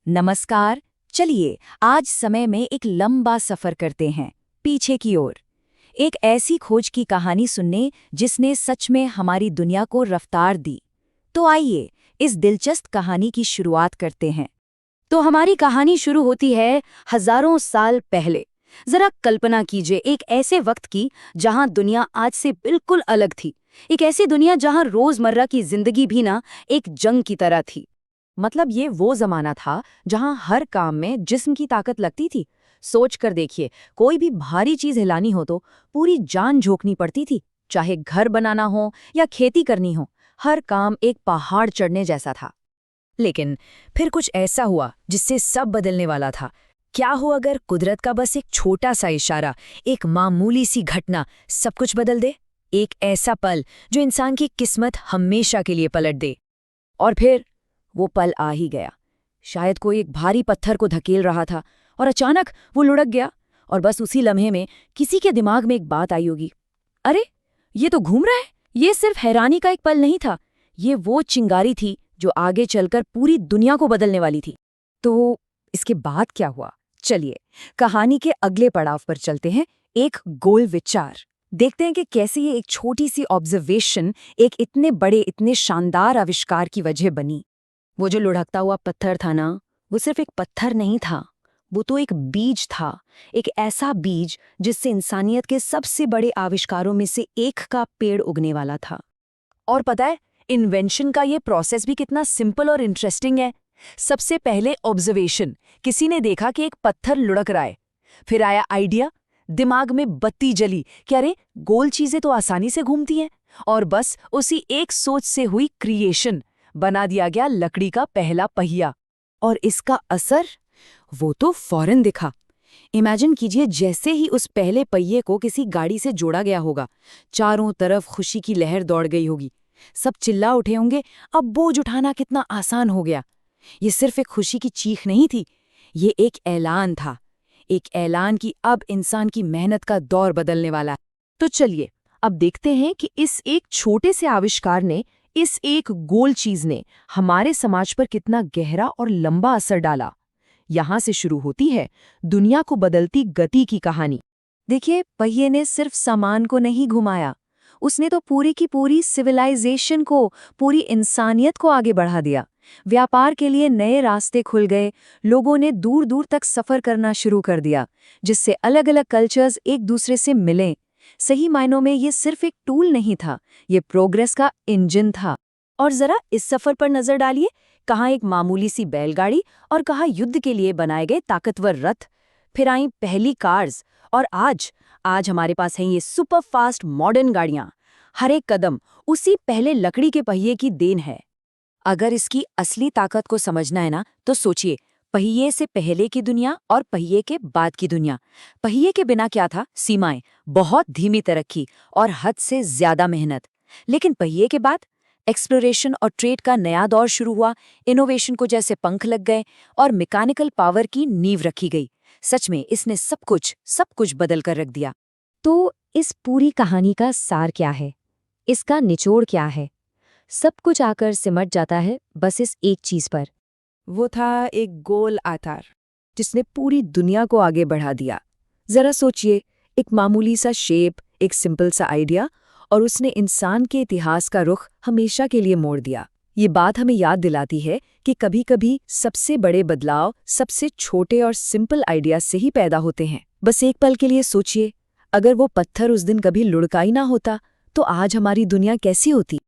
नमस्कार। चलिए आज समय में एक लंबा सफर करते हैं पीछे की ओर, एक ऐसी खोज की कहानी सुनने जिसने सच में हमारी दुनिया को रफ्तार दी। तो आइए इस दिलचस्प कहानी की शुरुआत करते हैं। तो हमारी कहानी शुरू होती है हजारों साल पहले। जरा कल्पना कीजिए एक ऐसे वक्त की जहां दुनिया आज से बिल्कुल अलग थी। एक ऐसी दुनिया जहां रोजमर्रा की जिंदगी भी ना एक जंग की तरह थी। मतलब ये वो जमाना था जहां हर काम में जिस्म की ताकत लगती थी। सोच कर देखिए, कोई भी भारी चीज हिलानी हो तो पूरी जान झोंकनी पड़ती थी। चाहे घर बनाना हो या खेती करनी हो, हर काम एक पहाड़ चढ़ने जैसा था। लेकिन फिर कुछ ऐसा हुआ जिससे सब बदलने वाला था। क्या हो अगर कुदरत का बस एक छोटा सा इशारा, एक मामूली सी घटना सब कुछ बदल दे। एक ऐसा पल जो इंसान की किस्मत हमेशा के लिए पलट दे। और फिर वो पल आ ही गया। शायद कोई एक भारी पत्थर को धकेल रहा था और अचानक वो लुढ़क गया। और बस उसी लम्हे में किसी के दिमाग में एक बात आई होगी, अरे ये तो घूम रहा है। ये सिर्फ हैरानी का एक पल नहीं था, ये वो चिंगारी थी जो आगे चलकर पूरी दुनिया को बदलने वाली थी। तो इसके बाद क्या हुआ? चलिए कहानी के अगले पड़ाव पर चलते हैं, एक गोल विचार। देखते हैं कि कैसे ये एक छोटी सी ऑब्जर्वेशन एक इतने बड़े, इतने शानदार आविष्कार की वजह बनी। वो जो लुढ़कता हुआ पत्थर था ना, वो सिर्फ एक पत्थर नहीं था, वो तो एक बीज था। एक ऐसा बीज जिससे इंसानियत के सबसे बड़े आविष्कारों में से एक का पेड़ उगने वाला था। और पता है, इन्वेंशन का ये प्रोसेस भी कितना सिंपल और इंटरेस्टिंग है। सबसे पहले ऑब्जर्वेशन, किसी ने देखा कि एक पत्थर लुढ़क रहा है। फिर आया आइडिया, दिमाग में बत्ती जली कि अरे गोल चीजें तो आसानी से घूमती हैं। और बस उसी एक सोच से हुई क्रिएशन, बना दिया गया लकड़ी का पहला पहिया। और इसका असर वो तो फौरन दिखा। इमेजिन कीजिए जैसे ही उस पहले पहिए को किसी गाड़ी से जोड़ा गया होगा, चारों तरफ खुशी की लहर दौड़ गई होगी। सब चिल्ला उठे होंगे, अब बोझ उठाना कितना आसान हो गया। ये सिर्फ एक खुशी की चीख नहीं थी, ये एक ऐलान था। एक ऐलान कि अब इंसान की मेहनत का दौर बदलने वाला है। तो चलिए अब देखते हैं कि इस एक छोटे से आविष्कार ने, इस एक गोल चीज ने हमारे समाज पर कितना गहरा और लंबा असर डाला। यहां से शुरू होती है दुनिया को बदलती गति की कहानी। देखिए, पहिए ने सिर्फ सामान को नहीं घुमाया, उसने तो पूरी की पूरी सिविलाइजेशन को, पूरी इंसानियत को आगे बढ़ा दिया। व्यापार के लिए नए रास्ते खुल गए, लोगों ने दूर दूर तक सफर करना शुरू कर दिया, जिससे अलग अलग कल्चर्स एक दूसरे से मिले। सही मायनों में ये सिर्फ एक टूल नहीं था, ये प्रोग्रेस का इंजन था। और जरा इस सफर पर नजर डालिए, कहाँ एक मामूली सी बैलगाड़ी और कहाँ युद्ध के लिए बनाए गए ताकतवर रथ। फिर आई पहली कार्स, और आज आज हमारे पास हैं ये सुपर फास्ट मॉडर्न गाड़ियां। हर एक कदम उसी पहले लकड़ी के पहिए की देन है। अगर इसकी असली ताकत को समझना है ना, तो सोचिए, पहिए से पहले की दुनिया और पहिए के बाद की दुनिया। पहिए के बिना क्या था? सीमाएं, बहुत धीमी तरक्की और हद से ज्यादा मेहनत। लेकिन पहिए के बाद एक्सप्लोरेशन और ट्रेड का नया दौर शुरू हुआ। इनोवेशन को जैसे पंख लग गए और मैकेनिकल पावर की नींव रखी गई। सच में इसने सब कुछ बदल कर रख दिया। तो इस पूरी कहानी का सार क्या है? इसका निचोड़ क्या है? सब कुछ आकर सिमट जाता है बस इस एक चीज पर। वो था एक गोल आधार जिसने पूरी दुनिया को आगे बढ़ा दिया। जरा सोचिए, एक मामूली सा शेप, एक सिंपल सा आइडिया, और उसने इंसान के इतिहास का रुख हमेशा के लिए मोड़ दिया। ये बात हमें याद दिलाती है कि कभी-कभी सबसे बड़े बदलाव सबसे छोटे और सिंपल आइडिया से ही पैदा होते हैं। बस एक पल के लिए सोचिए, अगर वो पत्थर उस दिन कभी लुढ़का ही ना होता, तो आज हमारी दुनिया कैसी होती?